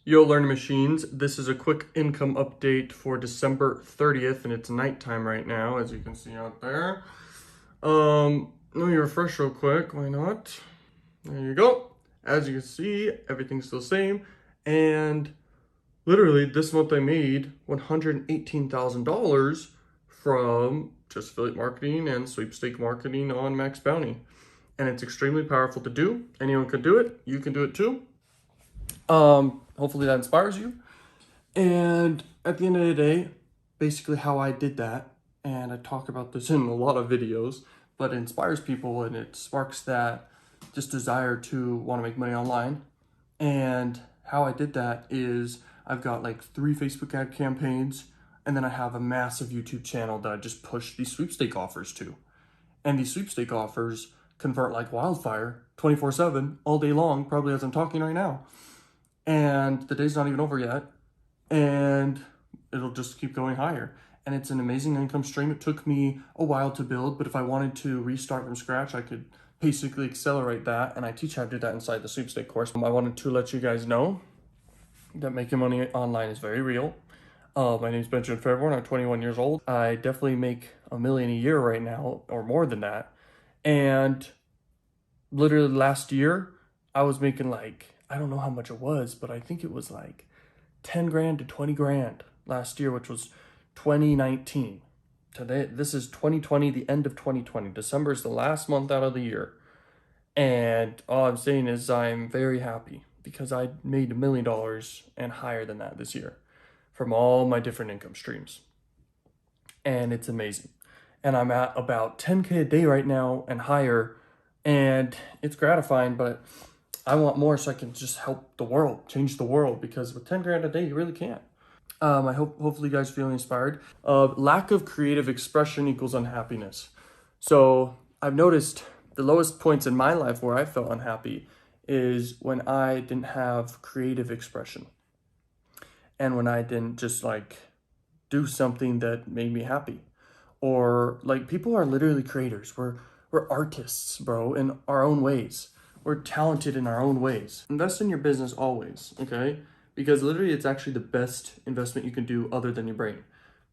Yo, Learning Machines. This is a quick income update for December 30th, and it's nighttime right now, as you can see out there. Let me refresh real quick. Why not? There you go. As you can see, everything's still the same. And literally, this month I made $118,000 from just affiliate marketing and sweepstake marketing on Max Bounty. And it's extremely powerful to do. Anyone can do it. You can do it too. Hopefully that inspires you. And at the end of the day, basically how I did that, and I talk about this in a lot of videos, but it inspires people and it sparks that just desire to want to make money online. And how I did that is I've got like 3 Facebook ad campaigns, and then I have a massive YouTube channel that I just push these sweepstake offers to. And these sweepstake offers convert like wildfire 24/7 all day long, probably as I'm talking right now. And the day's not even over yet, and it'll just keep going higher. And it's an amazing income stream. It took me a while to build, but if I wanted to restart from scratch, I could basically accelerate that, and I teach how to do that inside the sweepstake course. I wanted to let you guys know that making money online is very real. My name is Benjamin Fairborn. I'm 21 years old. I definitely make $1 million a year right now, or more than that. And literally last year, I was making like, I don't know how much it was, but I think it was like 10 grand to 20 grand last year, which was 2019. Today, this is 2020, the end of 2020. December is the last month out of the year. And all I'm saying is I'm very happy because I made $1 million and higher than that this year from all my different income streams. And it's amazing. And I'm at about 10K a day right now and higher. And it's gratifying, but I want more so I can just help the world, change the world, because with 10 grand a day, you really can't. I hopefully you guys feel inspired. Lack of creative expression equals unhappiness. So I've noticed the lowest points in my life where I felt unhappy is when I didn't have creative expression. And when I didn't just like do something that made me happy. Or like people are literally creators. We're artists, bro, in our own ways. We're talented in our own ways. Invest in your business always, okay? Because literally it's actually the best investment you can do other than your brain.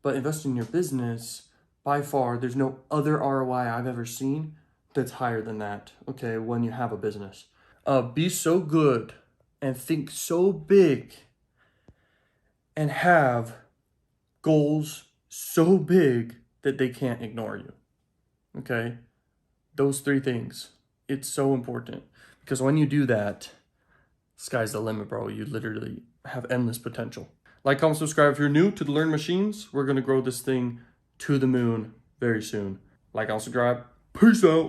But invest in your business, by far, there's no other ROI I've ever seen that's higher than that, okay, when you have a business. Be so good and think so big and have goals so big that they can't ignore you, okay? Those 3 things, it's so important. Because when you do that, sky's the limit, bro. You literally have endless potential. Like, comment, subscribe if you're new to the Learn Machines. We're going to grow this thing to the moon very soon. Like, comment, subscribe. Peace out.